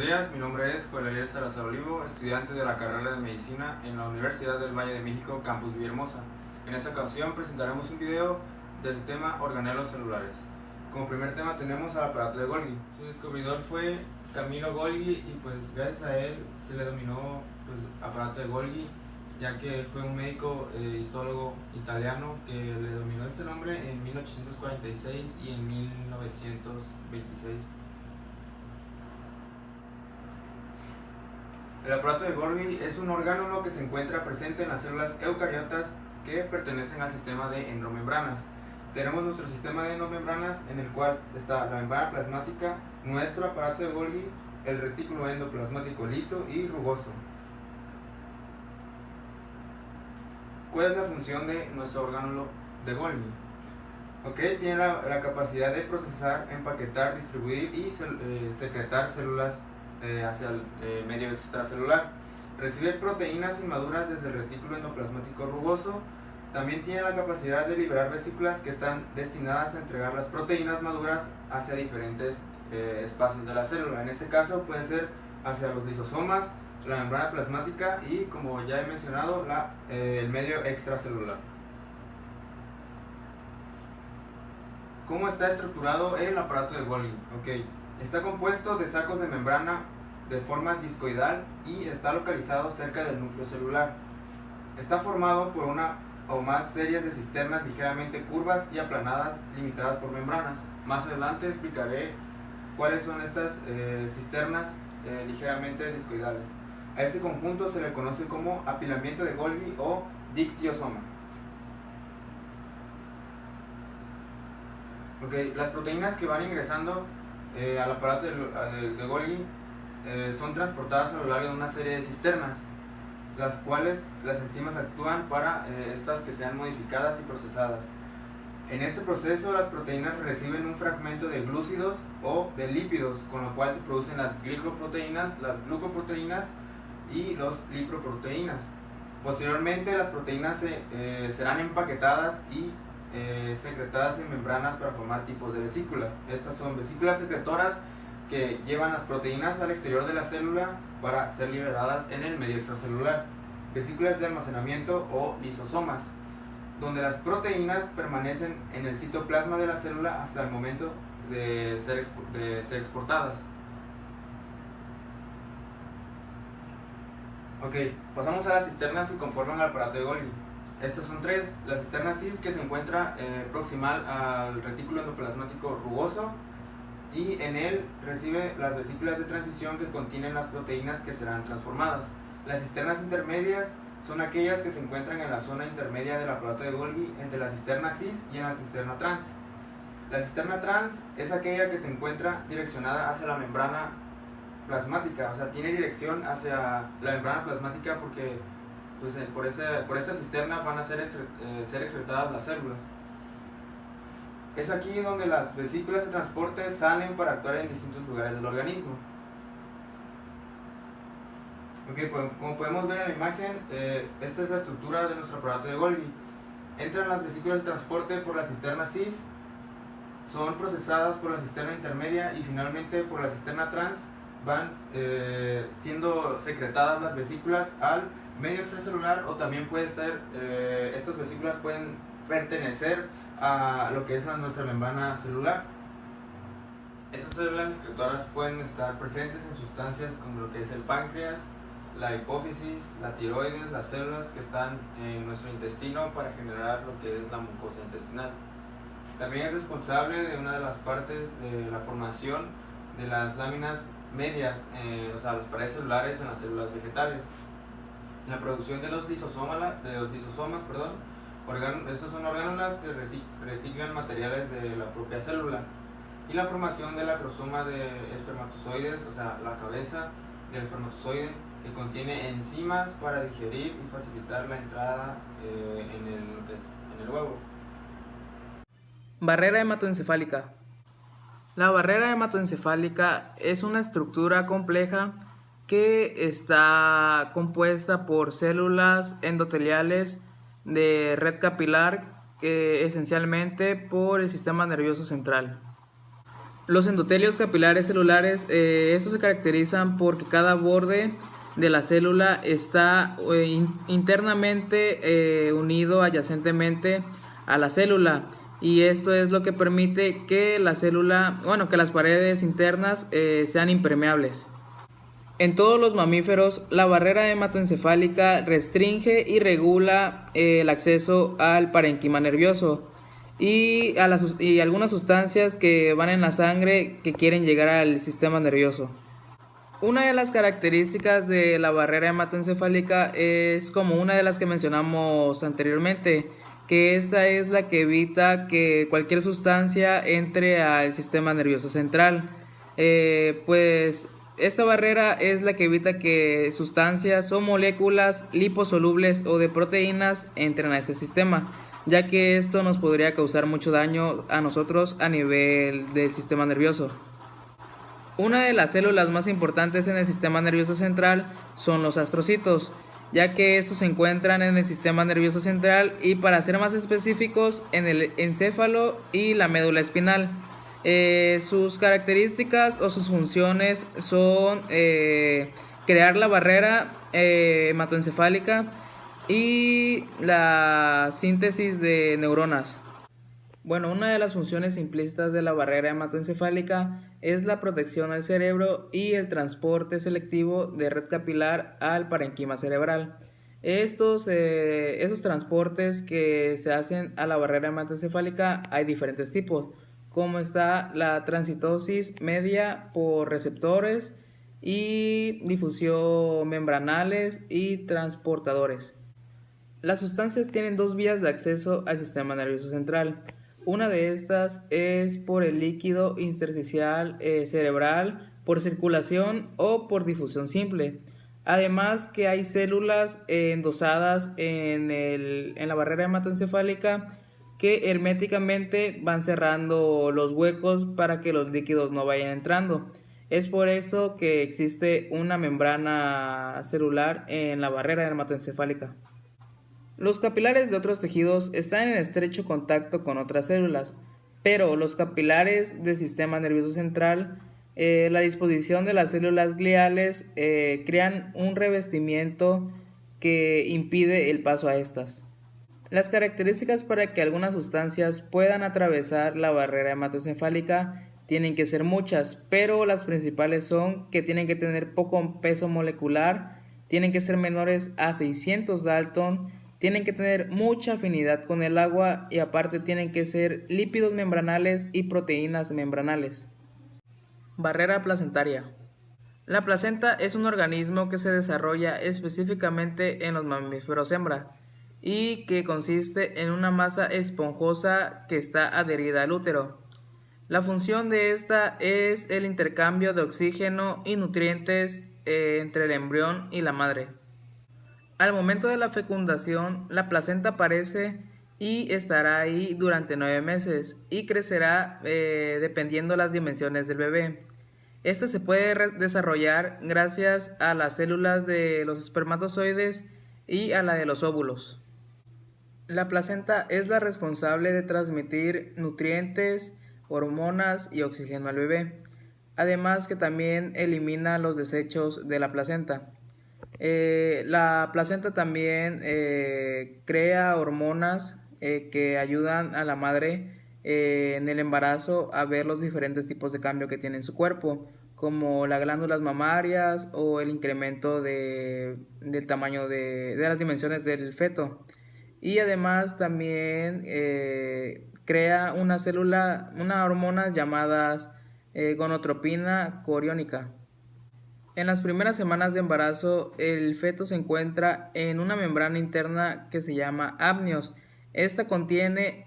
días, mi nombre es Joel Ariel Salazar Olivo, estudiante de la carrera de Medicina en la Universidad del Valle de México, Campus Villahermosa. En esta ocasión presentaremos un video del tema organelos celulares. Como primer tema tenemos al aparato de Golgi. Su descubridor fue Camillo Golgi y pues gracias a él se le denominó aparato de Golgi, ya que fue un médico histólogo italiano que le denominó este nombre en 1846 y en 1926. El aparato de Golgi es un orgánulo que se encuentra presente en las células eucariotas que pertenecen al sistema de endomembranas. Tenemos nuestro sistema de endomembranas, en el cual está la membrana plasmática, nuestro aparato de Golgi, el retículo endoplasmático liso y rugoso. ¿Cuál es la función de nuestro orgánulo de Golgi? Tiene la capacidad de procesar, empaquetar, distribuir y secretar células hacia el medio extracelular. Recibe proteínas inmaduras desde el retículo endoplasmático rugoso. También tiene la capacidad de liberar vesículas que están destinadas a entregar las proteínas maduras hacia diferentes espacios de la célula. En este caso puede ser hacia los lisosomas, la membrana plasmática y, como ya he mencionado, el medio extracelular. ¿Cómo está estructurado el aparato de Golgi? Está compuesto de sacos de membrana de forma discoidal y está localizado cerca del núcleo celular. Está formado por una o más series de cisternas ligeramente curvas y aplanadas, limitadas por membranas. Más adelante explicaré cuáles son estas cisternas ligeramente discoidales. A este conjunto se le conoce como apilamiento de Golgi o dictiosoma. Las proteínas que van ingresando al aparato de Golgi son transportadas a lo largo de una serie de cisternas, las cuales las enzimas actúan para estas que sean modificadas y procesadas. En este proceso las proteínas reciben un fragmento de glúcidos o de lípidos, con lo cual se producen las glicoproteínas, las glucoproteínas y los lipoproteínas. Posteriormente las proteínas serán empaquetadas y secretadas en membranas para formar tipos de vesículas. Estas son vesículas secretoras que llevan las proteínas al exterior de la célula para ser liberadas en el medio extracelular. Vesículas de almacenamiento o lisosomas, donde las proteínas permanecen en el citoplasma de la célula hasta el momento de ser exportadas. Pasamos a las cisternas que conforman el aparato de Golgi. Estas son tres: la cisterna cis, que se encuentra proximal al retículo endoplasmático rugoso, y en él recibe las vesículas de transición que contienen las proteínas que serán transformadas. Las cisternas intermedias son aquellas que se encuentran en la zona intermedia del aparato de Golgi, entre la cisterna cis y en la cisterna trans. La cisterna trans es aquella que se encuentra direccionada hacia la membrana plasmática, tiene dirección hacia la membrana plasmática porque por esta cisterna van a ser excretadas las células. Es aquí donde las vesículas de transporte salen para actuar en distintos lugares del organismo. Como podemos ver en la imagen, esta es la estructura de nuestro aparato de Golgi. Entran las vesículas de transporte por la cisterna cis, son procesadas por la cisterna intermedia y finalmente por la cisterna trans van siendo secretadas las vesículas al medio extracelular, o también estas vesículas pueden pertenecer a lo que es nuestra membrana celular. Esas células excretoras pueden estar presentes en sustancias como lo que es el páncreas, la hipófisis, la tiroides, las células que están en nuestro intestino para generar lo que es la mucosa intestinal. También es responsable de una de las partes de la formación de las láminas medias, las paredes celulares en las células vegetales. La producción de los lisosomas, estos son orgánulas que reciclan materiales de la propia célula, y la formación del acrosoma de espermatozoides, la cabeza del espermatozoide, que contiene enzimas para digerir y facilitar la entrada en el huevo. Barrera hematoencefálica. La barrera hematoencefálica es una estructura compleja que está compuesta por células endoteliales de red capilar, esencialmente por el sistema nervioso central. Los endotelios capilares celulares, estos se caracterizan porque cada borde de la célula está internamente unido adyacentemente a la célula, y esto es lo que permite que la célula, que las paredes internas sean impermeables. En todos los mamíferos, la barrera hematoencefálica restringe y regula el acceso al parénquima nervioso y algunas sustancias que van en la sangre que quieren llegar al sistema nervioso. Una de las características de la barrera hematoencefálica es como una de las que mencionamos anteriormente, que esta es la que evita que cualquier sustancia entre al sistema nervioso central. Pues esta barrera es la que evita que sustancias o moléculas liposolubles o de proteínas entren a ese sistema, ya que esto nos podría causar mucho daño a nosotros a nivel del sistema nervioso. Una de las células más importantes en el sistema nervioso central son los astrocitos, ya que estos se encuentran en el sistema nervioso central y, para ser más específicos, en el encéfalo y la médula espinal. Sus características o sus funciones son crear la barrera hematoencefálica y la síntesis de neuronas. Una de las funciones implícitas de la barrera hematoencefálica es la protección al cerebro y el transporte selectivo de red capilar al parénquima cerebral. Esos transportes que se hacen a la barrera hematoencefálica hay diferentes tipos, como está la transitosis media por receptores y difusión membranales y transportadores. Las sustancias tienen dos vías de acceso al sistema nervioso central. Una de estas es por el líquido intersticial cerebral, por circulación o por difusión simple. Además que hay células endosadas en la barrera hematoencefálica que herméticamente van cerrando los huecos para que los líquidos no vayan entrando. Es por eso que existe una membrana celular en la barrera hematoencefálica. Los capilares de otros tejidos están en estrecho contacto con otras células, pero los capilares del sistema nervioso central, la disposición de las células gliales, crean un revestimiento que impide el paso a estas. Las características para que algunas sustancias puedan atravesar la barrera hematoencefálica tienen que ser muchas, pero las principales son que tienen que tener poco peso molecular, tienen que ser menores a 600 Dalton, tienen que tener mucha afinidad con el agua y aparte tienen que ser lípidos membranales y proteínas membranales. Barrera placentaria. La placenta es un organismo que se desarrolla específicamente en los mamíferos hembra y que consiste en una masa esponjosa que está adherida al útero. La función de esta es el intercambio de oxígeno y nutrientes entre el embrión y la madre. Al momento de la fecundación, la placenta aparece y estará ahí durante 9 meses y crecerá dependiendo las dimensiones del bebé. Este se puede desarrollar gracias a las células de los espermatozoides y a la de los óvulos. La placenta es la responsable de transmitir nutrientes, hormonas y oxígeno al bebé, además que también elimina los desechos de la placenta. La placenta también crea hormonas que ayudan a la madre en el embarazo a ver los diferentes tipos de cambio que tiene en su cuerpo, como las glándulas mamarias o el incremento del tamaño de las dimensiones del feto. Y además también crea una hormonas llamadas gonotropina coriónica. En las primeras semanas de embarazo, el feto se encuentra en una membrana interna que se llama amnios. Esta contiene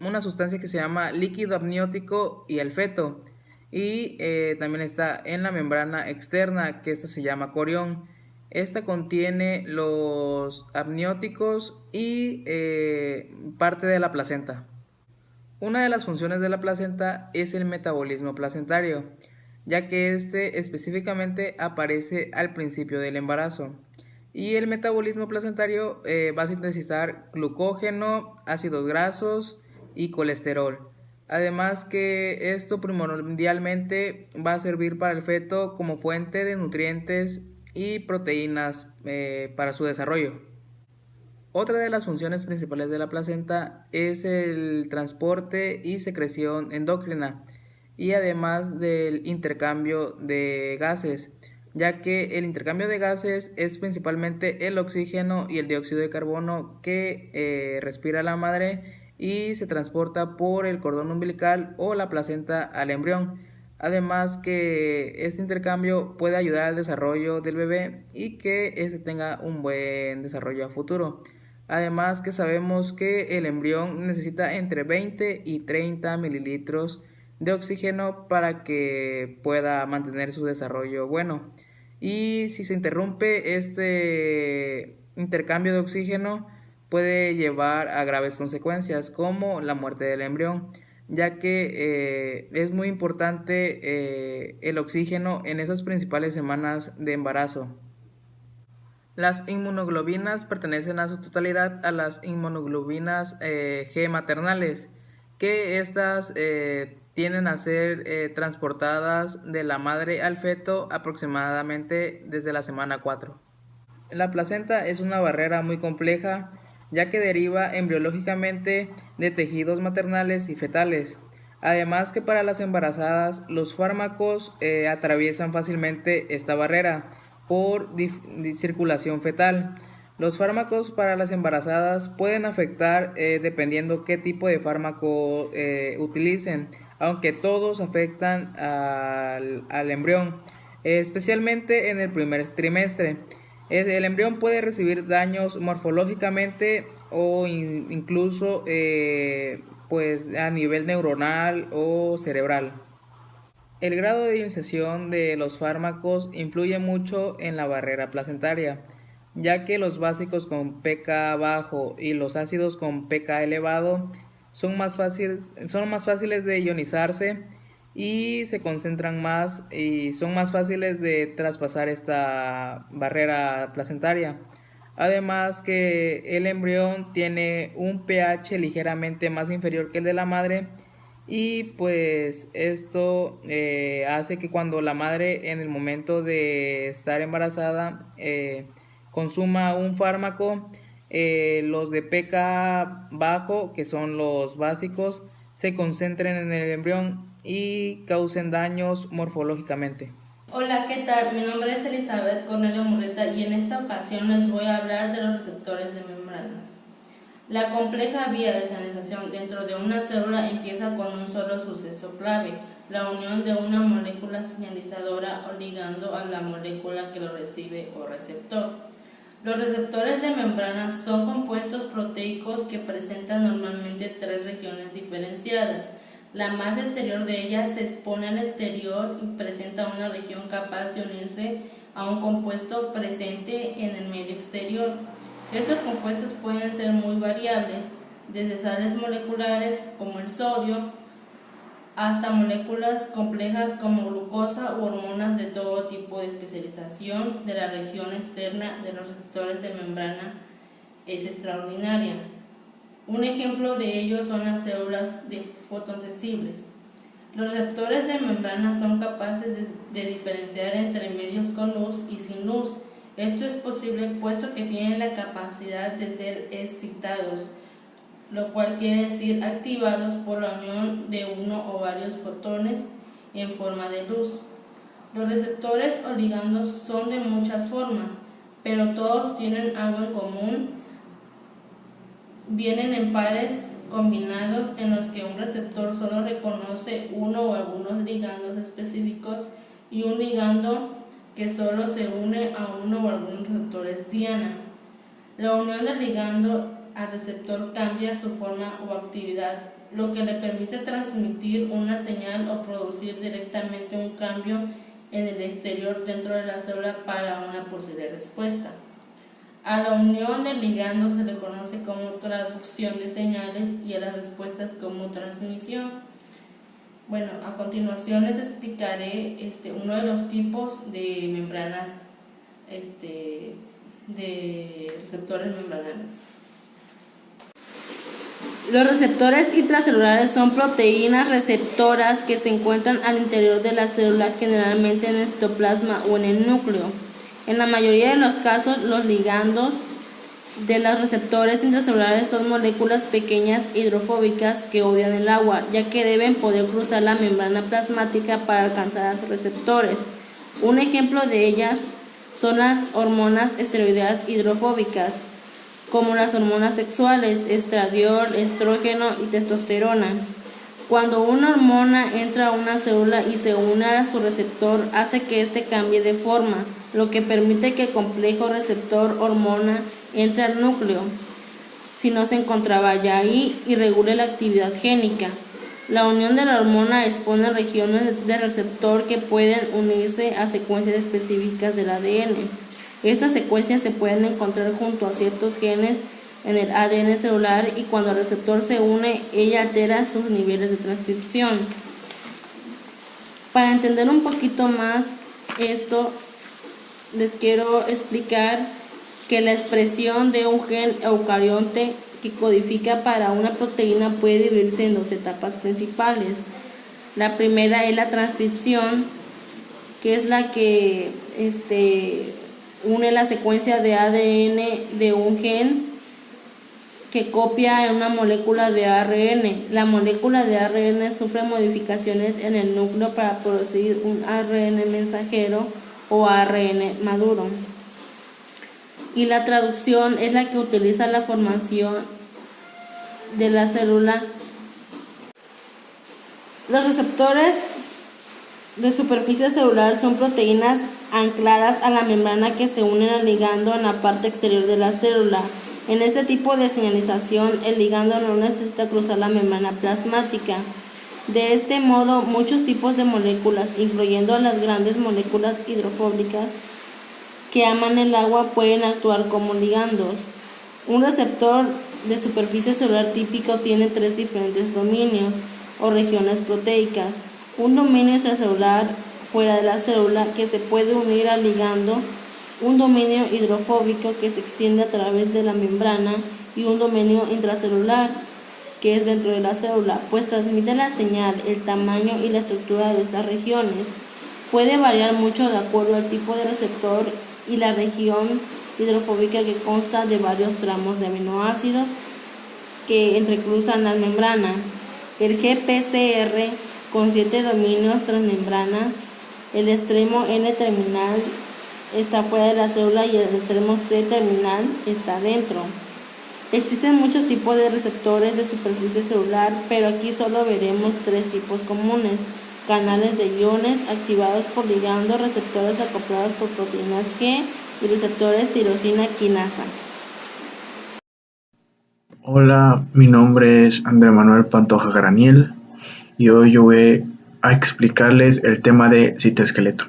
una sustancia que se llama líquido amniótico y el feto. Y también está en la membrana externa, que esta se llama corión. Esta contiene los amnióticos y parte de la placenta. Una de las funciones de la placenta es el metabolismo placentario, ya que este específicamente aparece al principio del embarazo. Y el metabolismo placentario va a sintetizar glucógeno, ácidos grasos y colesterol. Además que esto primordialmente va a servir para el feto como fuente de nutrientes y proteínas para su desarrollo. Otra de las funciones principales de la placenta es el transporte y secreción endocrina y además del intercambio de gases, ya que el intercambio de gases es principalmente el oxígeno y el dióxido de carbono que respira la madre y se transporta por el cordón umbilical o la placenta al embrión. Además que este intercambio puede ayudar al desarrollo del bebé y que éste tenga un buen desarrollo a futuro. Además que sabemos que el embrión necesita entre 20 y 30 mililitros de oxígeno para que pueda mantener su desarrollo bueno. Y si se interrumpe este intercambio de oxígeno, puede llevar a graves consecuencias como la muerte del embrión, ya que es muy importante el oxígeno en esas principales semanas de embarazo. Las inmunoglobinas pertenecen a su totalidad a las inmunoglobinas G maternales, que estas tienden a ser transportadas de la madre al feto aproximadamente desde la semana 4. La placenta es una barrera muy compleja, ya que deriva embriológicamente de tejidos maternales y fetales. Además que para las embarazadas los fármacos atraviesan fácilmente esta barrera por circulación fetal. Los fármacos para las embarazadas pueden afectar dependiendo qué tipo de fármaco utilicen, aunque todos afectan al embrión, especialmente en el primer trimestre. El embrión puede recibir daños morfológicamente o incluso pues a nivel neuronal o cerebral. El grado de ionización de los fármacos influye mucho en la barrera placentaria, ya que los básicos con pK bajo y los ácidos con pK elevado son más fáciles de ionizarse y se concentran más y son más fáciles de traspasar esta barrera placentaria. Además que el embrión tiene un pH ligeramente más inferior que el de la madre y pues esto hace que cuando la madre en el momento de estar embarazada consuma un fármaco, los de pK bajo, que son los básicos, se concentren en el embrión y causen daños morfológicamente. Hola, ¿qué tal? Mi nombre es Elizabeth Cornelio Murrieta y en esta ocasión les voy a hablar de los receptores de membranas. La compleja vía de señalización dentro de una célula empieza con un solo suceso clave, la unión de una molécula señalizadora o ligando a la molécula que lo recibe o receptor. Los receptores de membranas son compuestos proteicos que presentan normalmente tres regiones diferenciadas. La más exterior de ellas se expone al exterior y presenta una región capaz de unirse a un compuesto presente en el medio exterior. Estos compuestos pueden ser muy variables, desde sales moleculares como el sodio, hasta moléculas complejas como glucosa u hormonas de todo tipo de especialización de la región externa de los receptores de membrana es extraordinaria. Un ejemplo de ello son las células fotosensibles. Los receptores de membrana son capaces de diferenciar entre medios con luz y sin luz. Esto es posible puesto que tienen la capacidad de ser excitados, lo cual quiere decir activados por la unión de uno o varios fotones en forma de luz. Los receptores o ligandos son de muchas formas, pero todos tienen algo en común. Vienen en pares combinados en los que un receptor solo reconoce uno o algunos ligandos específicos y un ligando que solo se une a uno o algunos receptores diana. La unión del ligando al receptor cambia su forma o actividad, lo que le permite transmitir una señal o producir directamente un cambio en el exterior dentro de la célula para una posible respuesta. A la unión del ligando se le conoce como traducción de señales y a las respuestas como transmisión. Bueno, a continuación les explicaré uno de los tipos de membranas de receptores membranales. Los receptores intracelulares son proteínas receptoras que se encuentran al interior de la célula, generalmente en el citoplasma o en el núcleo. En la mayoría de los casos, los ligandos de los receptores intracelulares son moléculas pequeñas hidrofóbicas que odian el agua, ya que deben poder cruzar la membrana plasmática para alcanzar a sus receptores. Un ejemplo de ellas son las hormonas esteroideas hidrofóbicas, como las hormonas sexuales, estradiol, estrógeno y testosterona. Cuando una hormona entra a una célula y se une a su receptor, hace que éste cambie de forma, lo que permite que el complejo receptor-hormona entre al núcleo, si no se encontraba ya ahí, y regule la actividad génica. La unión de la hormona expone regiones de receptor que pueden unirse a secuencias específicas del ADN. Estas secuencias se pueden encontrar junto a ciertos genes en el ADN celular y cuando el receptor se une, ella altera sus niveles de transcripción. Para entender un poquito más esto, les quiero explicar que la expresión de un gen eucarionte que codifica para una proteína puede dividirse en dos etapas principales. La primera es la transcripción, que es la que une la secuencia de ADN de un gen que copia en una molécula de ARN. La molécula de ARN sufre modificaciones en el núcleo para producir un ARN mensajero o ARN maduro. Y la traducción es la que utiliza la formación de la célula. Los receptores de superficie celular son proteínas ancladas a la membrana que se unen al ligando en la parte exterior de la célula. En este tipo de señalización, el ligando no necesita cruzar la membrana plasmática. De este modo, muchos tipos de moléculas, incluyendo las grandes moléculas hidrofóbicas que aman el agua, pueden actuar como ligandos. Un receptor de superficie celular típico tiene tres diferentes dominios o regiones proteicas. Un dominio extracelular fuera de la célula que se puede unir al ligando, un dominio hidrofóbico que se extiende a través de la membrana y un dominio intracelular que es dentro de la célula, pues transmite la señal, el tamaño y la estructura de estas regiones. Puede variar mucho de acuerdo al tipo de receptor y la región hidrofóbica, que consta de varios tramos de aminoácidos que entrecruzan la membrana. El GPCR con 7 dominios transmembrana, el extremo N-terminal está fuera de la célula y el extremo C-terminal está dentro. Existen muchos tipos de receptores de superficie celular, pero aquí solo veremos 3 tipos comunes: canales de iones activados por ligandos, receptores acoplados por proteínas G y receptores tirosina quinasa. Hola, mi nombre es Andrés Manuel Pantoja Graniel y hoy yo voy a explicarles el tema de citoesqueleto.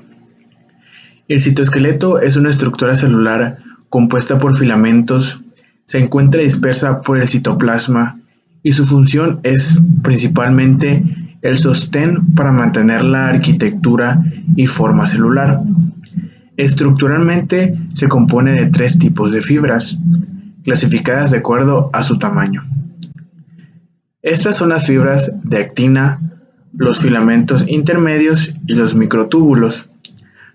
El citoesqueleto es una estructura celular compuesta por filamentos, se encuentra dispersa por el citoplasma y su función es principalmente el sostén para mantener la arquitectura y forma celular. Estructuralmente se compone de 3 tipos de fibras, clasificadas de acuerdo a su tamaño. Estas son las fibras de actina, los filamentos intermedios y los microtúbulos.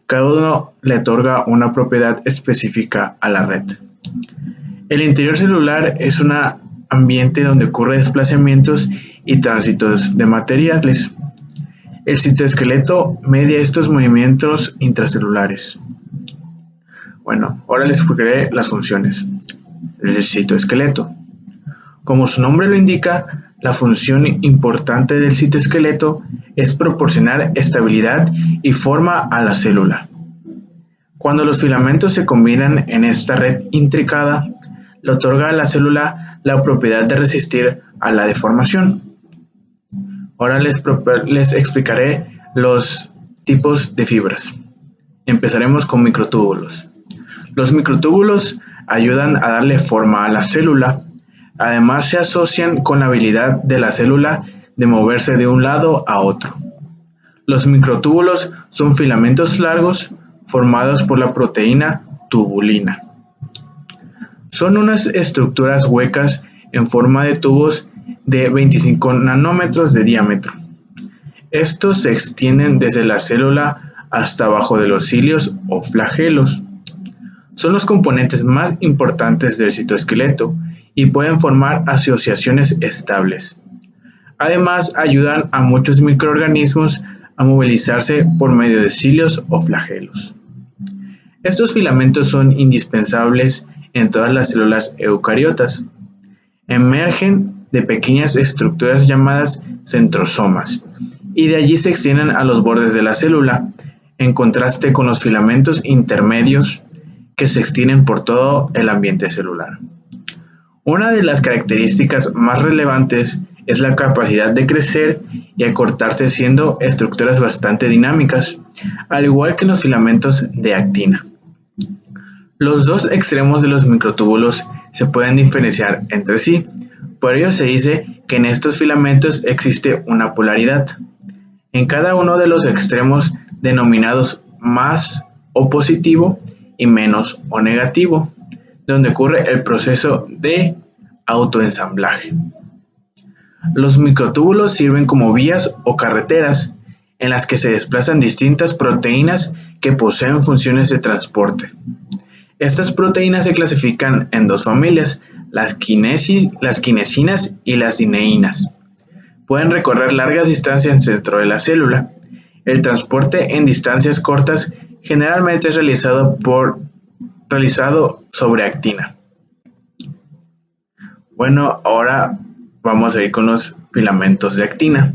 Cada uno le otorga una propiedad específica a la red. El interior celular es un ambiente donde ocurren desplazamientos y tránsitos de materiales. El citoesqueleto media estos movimientos intracelulares. Bueno, ahora les explicaré las funciones del citoesqueleto. Como su nombre lo indica, la función importante del citoesqueleto es proporcionar estabilidad y forma a la célula. Cuando los filamentos se combinan en esta red intricada, le otorga a la célula la propiedad de resistir a la deformación. Ahora les explicaré los tipos de fibras. Empezaremos con microtúbulos. Los microtúbulos ayudan a darle forma a la célula. Además, se asocian con la habilidad de la célula de moverse de un lado a otro. Los microtúbulos son filamentos largos formados por la proteína tubulina. Son unas estructuras huecas en forma de tubos de 25 nanómetros de diámetro. Estos se extienden desde la célula hasta abajo de los cilios o flagelos. Son los componentes más importantes del citoesqueleto y pueden formar asociaciones estables. Además, ayudan a muchos microorganismos a movilizarse por medio de cilios o flagelos. Estos filamentos son indispensables en todas las células eucariotas. Emergen de pequeñas estructuras llamadas centrosomas y de allí se extienden a los bordes de la célula, en contraste con los filamentos intermedios que se extienden por todo el ambiente celular. Una de las características más relevantes es la capacidad de crecer y acortarse siendo estructuras bastante dinámicas, al igual que los filamentos de actina. Los dos extremos de los microtúbulos se pueden diferenciar entre sí, por ello se dice que en estos filamentos existe una polaridad. En cada uno de los extremos denominados más o positivo y menos o negativo, donde ocurre el proceso de autoensamblaje. Los microtúbulos sirven como vías o carreteras en las que se desplazan distintas proteínas que poseen funciones de transporte. Estas proteínas se clasifican en dos familias, las quinesinas y las dineínas. Pueden recorrer largas distancias dentro de la célula. El transporte en distancias cortas generalmente es realizado sobre actina. Bueno, ahora vamos a ir con los filamentos de actina.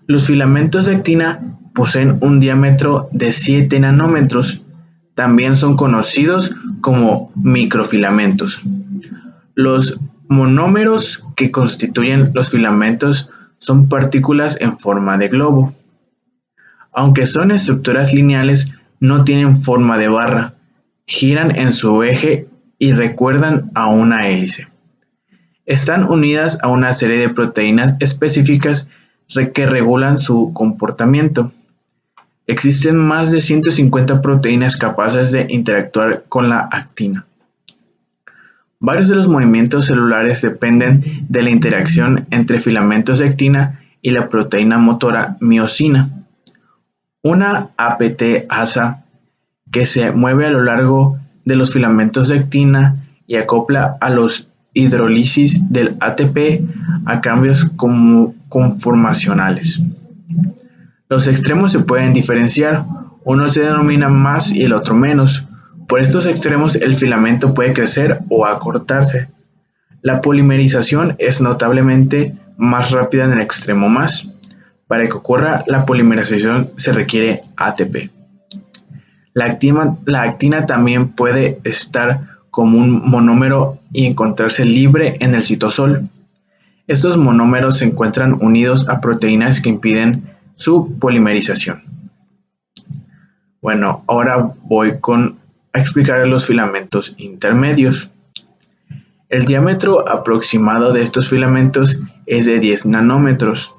Los filamentos de actina poseen un diámetro de 7 nanómetros. También son conocidos como microfilamentos. Los monómeros que constituyen los filamentos son partículas en forma de globo. Aunque son estructuras lineales, no tienen forma de barra, giran en su eje y recuerdan a una hélice. Están unidas a una serie de proteínas específicas que regulan su comportamiento. Existen más de 150 proteínas capaces de interactuar con la actina. Varios de los movimientos celulares dependen de la interacción entre filamentos de actina y la proteína motora miosina, una APT-asa que se mueve a lo largo de los filamentos de actina y acopla a los hidrólisis del ATP a cambios conformacionales. Los extremos se pueden diferenciar, uno se denomina más y el otro menos. Por estos extremos el filamento puede crecer o acortarse. La polimerización es notablemente más rápida en el extremo más. Para que ocurra la polimerización se requiere ATP. La actina también puede estar como un monómero y encontrarse libre en el citosol. Estos monómeros se encuentran unidos a proteínas que impiden su polimerización. Bueno, ahora voy a explicar los filamentos intermedios. El diámetro aproximado de estos filamentos es de 10 nanómetros,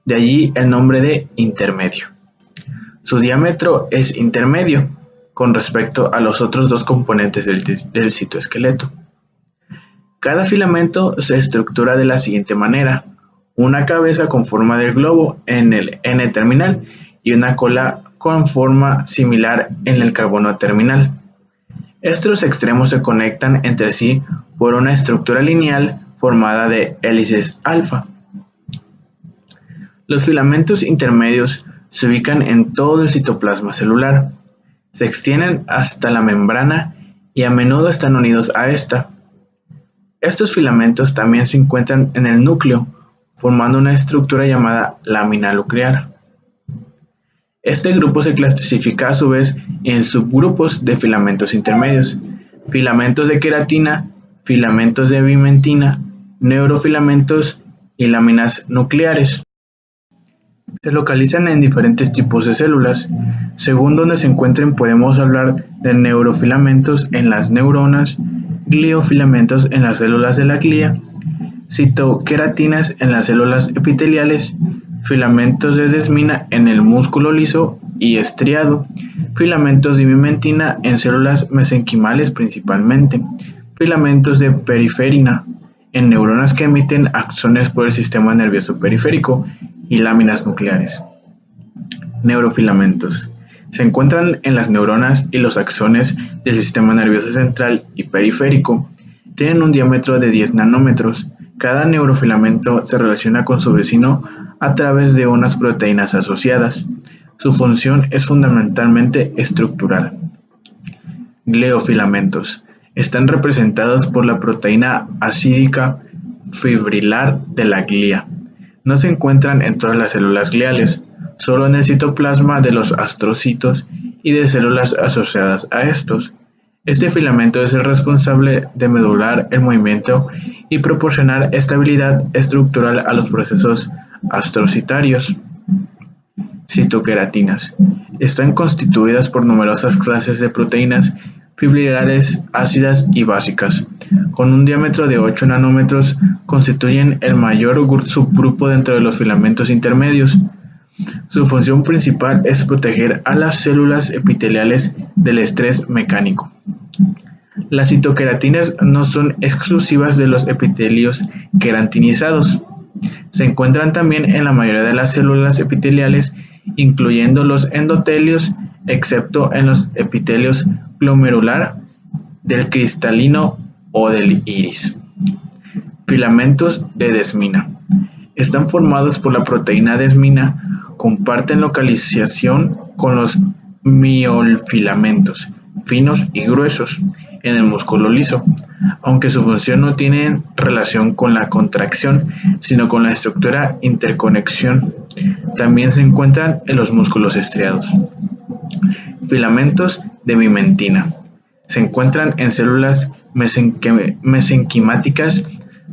de allí el nombre de intermedio. Su diámetro es intermedio con respecto a los otros dos componentes del citoesqueleto. Cada filamento se estructura de la siguiente manera: una cabeza con forma de globo en el N-terminal y una cola con forma similar en el carbono terminal. Estos extremos se conectan entre sí por una estructura lineal formada de hélices alfa. Los filamentos intermedios se ubican en todo el citoplasma celular, se extienden hasta la membrana y a menudo están unidos a esta. Estos filamentos también se encuentran en el núcleo, formando una estructura llamada lámina nuclear. Este grupo se clasifica a su vez en subgrupos de filamentos intermedios: filamentos de queratina, filamentos de bimentina, neurofilamentos y láminas nucleares. Se localizan en diferentes tipos de células. Según donde se encuentren, podemos hablar de neurofilamentos en las neuronas, gliofilamentos en las células de la glía, citoqueratinas en las células epiteliales, filamentos de desmina en el músculo liso y estriado, filamentos de bimentina en células mesenquimales principalmente, filamentos de periferina en neuronas que emiten axones por el sistema nervioso periférico y láminas nucleares. Neurofilamentos. Se encuentran en las neuronas y los axones del sistema nervioso central y periférico. Tienen un diámetro de 10 nanómetros. Cada neurofilamento se relaciona con su vecino a través de unas proteínas asociadas. Su función es fundamentalmente estructural. Gliofilamentos. Están representados por la proteína acídica fibrilar de la glía. No se encuentran en todas las células gliales, solo en el citoplasma de los astrocitos y de células asociadas a estos. Este filamento es el responsable de modular el movimiento y proporcionar estabilidad estructural a los procesos astrocitarios. Citoqueratinas. Están constituidas por numerosas clases de proteínas fibrilares ácidas y básicas. Con un diámetro de 8 nanómetros, constituyen el mayor subgrupo dentro de los filamentos intermedios. Su función principal es proteger a las células epiteliales del estrés mecánico. Las citoqueratinas no son exclusivas de los epitelios queratinizados. Se encuentran también en la mayoría de las células epiteliales, incluyendo los endotelios, excepto en los epitelios glomerular, del cristalino o del iris. Filamentos de desmina. Están formados por la proteína desmina. Comparten localización con los miofilamentos, finos y gruesos, en el músculo liso, aunque su función no tiene relación con la contracción, sino con la estructura interconexión. También se encuentran en los músculos estriados. Filamentos de vimentina. Se encuentran en células mesenquimáticas,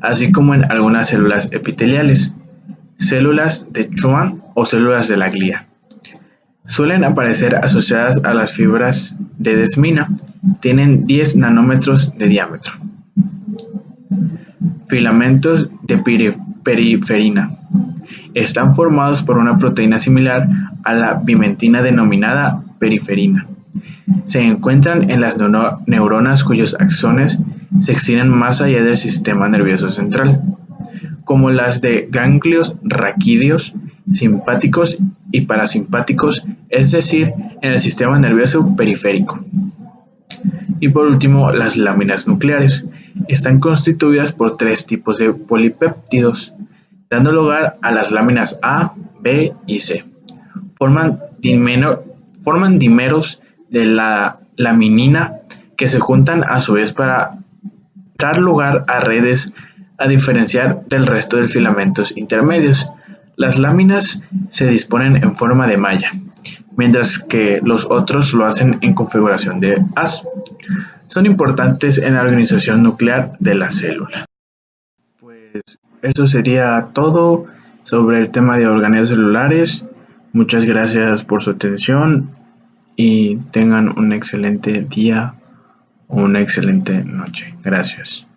así como en algunas células epiteliales, células de Schwann o células de la glía. Suelen aparecer asociadas a las fibras de desmina. Tienen 10 nanómetros de diámetro. Filamentos de periferina. Están formados por una proteína similar a la vimentina denominada periferina. Se encuentran en las neuronas cuyos axones se extienden más allá del sistema nervioso central, como las de ganglios raquídeos, simpáticos y parasimpáticos, es decir, en el sistema nervioso periférico. Y por último, las láminas nucleares. Están constituidas por 3 tipos de polipéptidos, dando lugar a las láminas A, B y C. Forman dímeros de la laminina que se juntan a su vez para dar lugar a redes, a diferenciar del resto de filamentos intermedios. Las láminas se disponen en forma de malla, mientras que los otros lo hacen en configuración de haz. Son importantes en la organización nuclear de la célula. Pues eso sería todo sobre el tema de orgánulos celulares. Muchas gracias por su atención y tengan un excelente día o una excelente noche. Gracias.